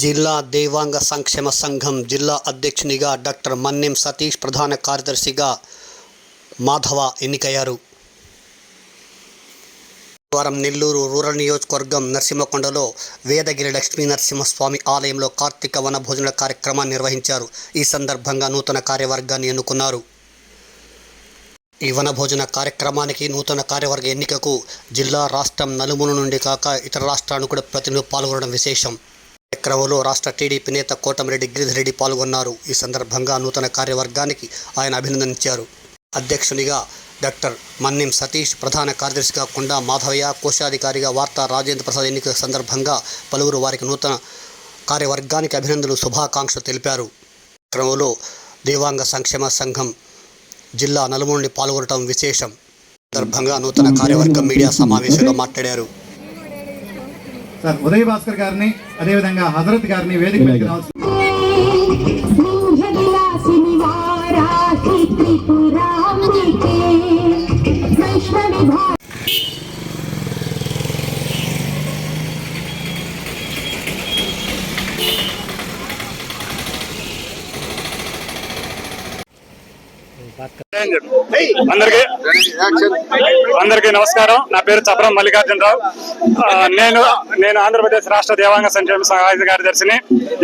జిల్లా దేవాంగ సంక్షేమ సంఘం జిల్లా అధ్యక్షునిగా డాక్టర్ మన్నెం సతీష్, ప్రధాన కార్యదర్శిగా మాధవ ఎన్నికయ్యారు. వారం నెల్లూరు రూరల్ నియోజకవర్గం నరసింహకొండలో వేదగిరి లక్ష్మీ నరసింహస్వామి ఆలయంలో కార్తీక వన భోజన కార్యక్రమాన్ని నిర్వహించారు. ఈ సందర్భంగా నూతన కార్యవర్గాన్ని ఎన్నుకున్నారు. ఈ వనభోజన కార్యక్రమానికి నూతన కార్యవర్గ ఎన్నికకు జిల్లా, రాష్ట్రం నలుమూల నుండి కాక ఇతర రాష్ట్రాలను కూడా ప్రతినిధులు పాల్గొనడం విశేషం. కార్యక్రమంలో రాష్ట్ర టీడీపీ నేత కోటమిరెడ్డి గిరిధర్ రెడ్డి పాల్గొన్నారు. ఈ సందర్భంగా నూతన కార్యవర్గానికి ఆయన అభినందించారు. అధ్యక్షునిగా డాక్టర్ మన్నెం సతీష్, ప్రధాన కార్యదర్శిగా కొండా మాధవయ్య, కోశాధికారిగా వార్తా రాజేంద్ర ప్రసాద్ ఎన్నిక సందర్భంగా పలువురు వారికి నూతన కార్యవర్గానికి అభినందనలు, శుభాకాంక్షలు తెలిపారు. కార్యక్రమంలో దేవాంగ సంక్షేమ సంఘం జిల్లా నలుమూల నుండి పాల్గొనడం విశేషం. సందర్భంగా నూతన కార్యవర్గం మీడియా సమావేశంలో మాట్లాడారు. సార్ ఉదయ్ భాస్కర్ గారిని, అదేవిధంగా హజరత్ గారిని వేదిక మీదకి రావాల్సింది. అందరికీ నమస్కారం. నా పేరు చపరం మల్లికార్జునరావు. నేను ఆంధ్రప్రదేశ్ రాష్ట్ర దేవాంగ సంక్షేమ సహాయ కార్యదర్శిని.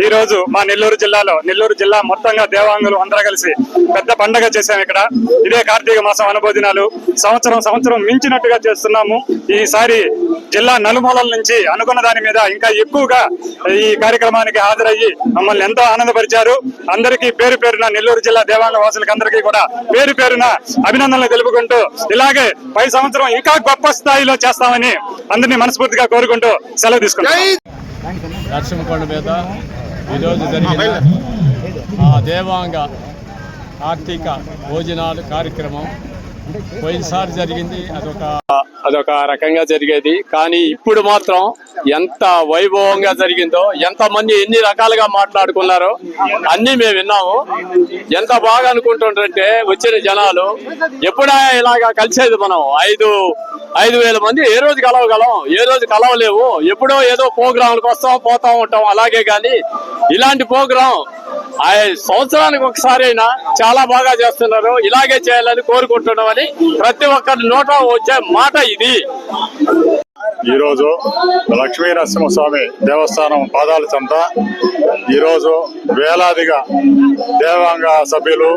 ఈ రోజు మా నెల్లూరు జిల్లా మొత్తంగా దేవాంగులు అందరూ కలిసి పెద్ద పండగ చేశాము. ఇక్కడ ఇదే కార్తీక మాసం వనభోజనాలు సంవత్సరం మించినట్టుగా చేస్తున్నాము. ఈసారి జిల్లా నలుమూలల నుంచి అనుకున్న దాని మీద ఇంకా ఎక్కువగా ఈ కార్యక్రమానికి హాజరయ్యి మమ్మల్ని ఎంతో ఆనందపరిచారు. అందరికీ పేరు పేరున నెల్లూరు జిల్లా దేవాంగ వాసులకి అందరికీ కూడా పేరు పేరున అభినందనలు తెలుపుకుంటూ, ఇలాగే పై సంవత్సరం ఇంకా గొప్ప స్థాయిలో చేస్తామని అందరినీ మనస్ఫూర్తిగా కోరుకుంటూ సెలవు తీసుకుంటాం. నరసింహకొండ మీద ఈరోజు జరిగిన దేవాంగ కార్తీక భోజనాలు కార్యక్రమం పోయినసారి జరిగింది, అదొక రకంగా జరిగేది. కానీ ఇప్పుడు మాత్రం ఎంత వైభవంగా జరిగిందో, ఎంతమంది ఎన్ని రకాలుగా మాట్లాడుకున్నారో అన్నీ మేము విన్నాము. ఎంత బాగా అనుకుంటుంటే వచ్చిన జనాలు ఎప్పుడా ఇలాగా కలిసేది మనం 5,000 మంది ఏ రోజు కలవగలం, ఏ రోజు కలవలేవు. ఎప్పుడో ఏదో ప్రోగ్రాంలకు వస్తాం పోతా ఉంటాం. అలాగే కానీ ఇలాంటి ప్రోగ్రాం సంవత్సరానికి ఒకసారి అయినా చాలా బాగా చేస్తున్నారు. ఇలాగే చేయాలని కోరుకుంటున్నామని ప్రతి ఒక్కరి నోట వచ్చే మాట ఇది. ఈరోజు లక్ష్మీ నరసింహస్వామి దేవస్థానం పాదాల చెంత ఈరోజు వేలాదిగా దేవాంగ సభ్యులు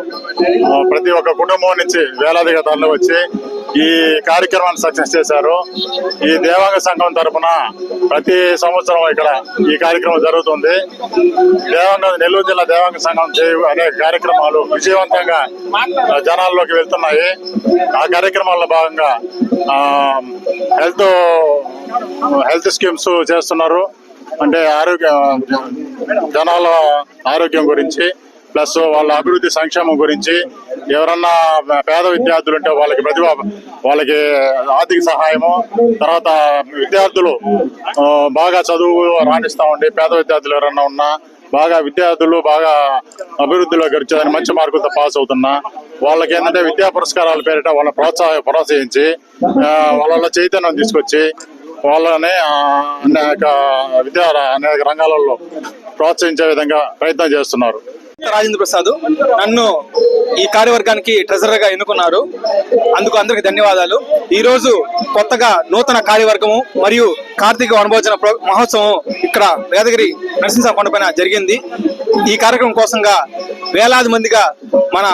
ప్రతి ఒక్క కుటుంబం నుంచి వేలాదిగా తరలి వచ్చి ఈ కార్యక్రమాన్ని సక్సెస్ చేశారు. ఈ దేవాంగ సంఘం తరఫున ప్రతి సంవత్సరం ఇక్కడ ఈ కార్యక్రమం జరుగుతుంది. నెల్లూరు జిల్లా దేవాంగ సంఘం అనేక కార్యక్రమాలు విజయవంతంగా జనాల్లోకి వెళ్తున్నాయి. ఆ కార్యక్రమాల్లో భాగంగా హెల్త్ స్కీమ్స్ చేస్తున్నారు. అంటే జనాల ఆరోగ్యం గురించి, ప్లస్ వాళ్ళ అభివృద్ధి సంక్షేమం గురించి, ఎవరన్నా పేద విద్యార్థులు ఉంటే వాళ్ళకి ఆర్థిక సహాయము, తర్వాత విద్యార్థులు బాగా చదువు రాణిస్తామండి. పేద విద్యార్థులు ఎవరన్నా ఉన్నా విద్యార్థులు బాగా అభివృద్ధిలోకి వచ్చేదని మంచి మార్కులతో పాస్ అవుతున్నా వాళ్ళకి ఏంటంటే విద్యా పురస్కారాల పేరిట వాళ్ళని ప్రోత్సహించి వాళ్ళ చైతన్యం తీసుకొచ్చి వాళ్ళని అనేక రంగాలలో ప్రోత్సహించే విధంగా ప్రయత్నం చేస్తున్నారు. రాజేంద్ర ప్రసాద్ నన్ను ఈ కార్యవర్గానికి ట్రెజరర్ గా ఎన్నుకున్నారు. అందుకు అందరికి ధన్యవాదాలు. ఈ రోజు కొత్తగా నూతన కార్యవర్గము మరియు కార్తీక వనభోజన మహోత్సవం ఇక్కడ వేదగిరి నరసింహ కొండపైన జరిగింది. ఈ కార్యక్రమం కోసంగా వేలాది మందిగా మన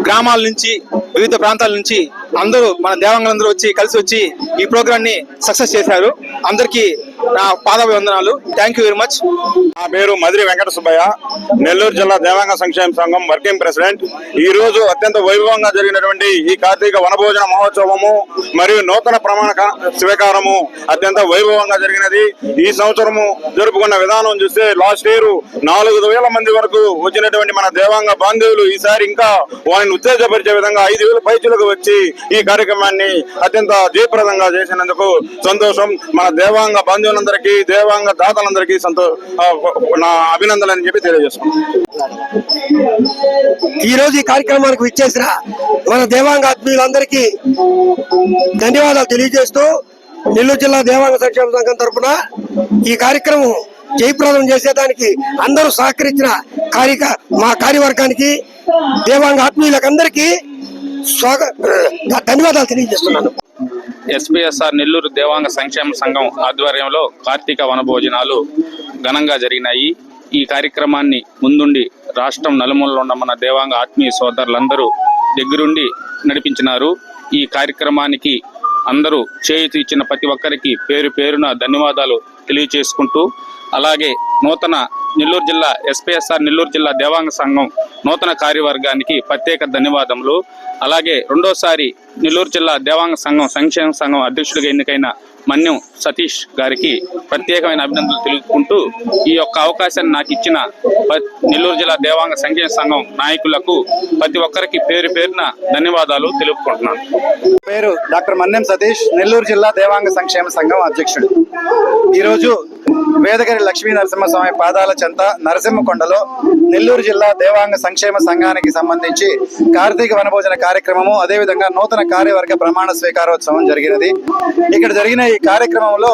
గ్రామాల నుంచి, వివిధ ప్రాంతాల నుంచి అందరూ మన దేవాంగులందరూ కలిసి వచ్చి ఈ ప్రోగ్రామ్ ని సక్సెస్ చేశారు. అందరికీ నా పాదాభివందనాలు. Thank you very much. నా పేరు మదిరి వెంకట సుబ్బయ్య, నెల్లూరు జిల్లా దేవాంగ సంక్షేమ సంఘం వర్కింగ్ ప్రెసిడెంట్. ఈ రోజు అత్యంత వైభవంగా జరిగినటువంటి ఈ కార్తీక వనభోజన మహోత్సవము మరియు నూతన ప్రమాణ స్వీకారము అత్యంత వైభవంగా జరిగినది. ఈ సంవత్సరము జరుపుకున్న విధానం చూస్తే లాస్ట్ ఇయర్ 4,000 మంది వరకు వచ్చినటువంటి మన దేవాంగ బాంధవులు ఈసారి ఇంకా వారిని ఉత్తేజపరిచే విధంగా 5,000 పైచులకు వచ్చి ఈ కార్యక్రమాన్ని అత్యంత జయప్రదంగా చేసినందుకు సంతోషం. మన దేవాంగ బాంధవులందరికీ, దేవాంగ దాతలందరికీ నా అభినందనలు చెప్పి తెలియజేస్తున్నాను. ఈ రోజు ఈ కార్యక్రమానికి విచ్చేసిన మన దేవాంగ ఆత్మీయులందరికీ ధన్యవాదాలు తెలియజేస్తూ నెల్లూరు జిల్లా దేవాంగ సంక్షేమ సంఘం తరఫున ఈ కార్యక్రమం జయప్రదం చేసేదానికి అందరూ సహకరించిన మా కార్యవర్గానికి దేవాంగ ఆత్మీయులకందరికీ ధన్యవాదాలు తెలియజేస్తున్నాను. ఎస్పీఎస్ఆర్ నెల్లూరు దేవాంగ సంక్షేమ సంఘం ఆధ్వర్యంలో కార్తీక వనభోజనాలు ఘనంగా జరిగినాయి. ఈ కార్యక్రమాన్ని ముందుండి రాష్ట్రం నలుమూలలో ఉన్న మన దేవాంగ ఆత్మీయ సోదరులందరూ దగ్గరుండి నడిపించినారు. ఈ కార్యక్రమానికి అందరూ చేయూత ఇచ్చిన ప్రతి ఒక్కరికి పేరు పేరున ధన్యవాదాలు తెలియజేసుకుంటూ, అలాగే నూతన నెల్లూరు జిల్లా ఎస్పీఎస్ఆర్ నెల్లూరు జిల్లా దేవాంగ సంఘం నూతన కార్యవర్గానికి ప్రత్యేక ధన్యవాదములు. అలాగే రెండోసారి నెల్లూరు జిల్లా దేవాంగ సంఘం సంక్షేమ సంఘం అధ్యక్షుడిగా ఎన్నికైన మన్యం సతీష్ గారికి ప్రత్యేకమైన అభినందనలు తెలుపుకుంటూ, ఈ యొక్క అవకాశాన్ని నాకు ఇచ్చిన నెల్లూరు జిల్లా దేవాంగ సంక్షేమ సంఘం నాయకులకు ప్రతి ఒక్కరికి పేరు పేరున ధన్యవాదాలు తెలుపుకుంటున్నాను. పేరు డాక్టర్ మన్యం సతీష్, నెల్లూరు జిల్లా దేవాంగ సంక్షేమ సంఘం అధ్యక్షుడు. ఈరోజు వేదగిరి లక్ష్మీ నరసింహస్వామి పాదాల చెంత నరసింహకొండలో నెల్లూరు జిల్లా దేవాంగ సంక్షేమ సంఘానికి సంబంధించి కార్తీక వనభోజన కార్యక్రమము, అదేవిధంగా నూతన కార్యవర్గ ప్రమాణ స్వీకారోత్సవం జరిగినది. ఇక్కడ జరిగిన ఈ కార్యక్రమంలో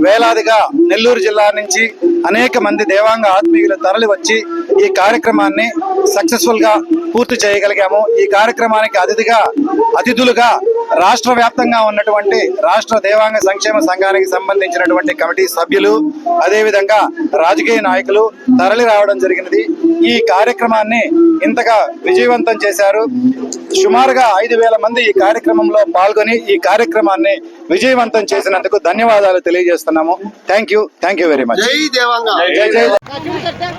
వేలాదిగా నెల్లూరు జిల్లా నుంచి అనేక మంది దేవాంగ ఆత్మీయులు తరలి వచ్చి ఈ కార్యక్రమాన్ని సక్సెస్ఫుల్ గా పూర్తి చేయగలిగాము. ఈ కార్యక్రమానికి అతిథులుగా రాష్ట్ర వ్యాప్తంగా ఉన్నటువంటి రాష్ట్ర దేవాంగ సంక్షేమ సంఘానికి సంబంధించినటువంటి కమిటీ సభ్యులు, అదేవిధంగా రాజకీయ నాయకులు తరలి రావడం జరిగినది. ఈ కార్యక్రమాన్ని ఇంతగా విజయవంతం చేశారు. సుమారుగా 5,000 మంది ఈ కార్యక్రమంలో పాల్గొని ఈ కార్యక్రమాన్ని విజయవంతం చేసినందుకు ధన్యవాదాలు తెలియజేస్తున్నాము. Thank you very much. జై దేవాంగ. జై.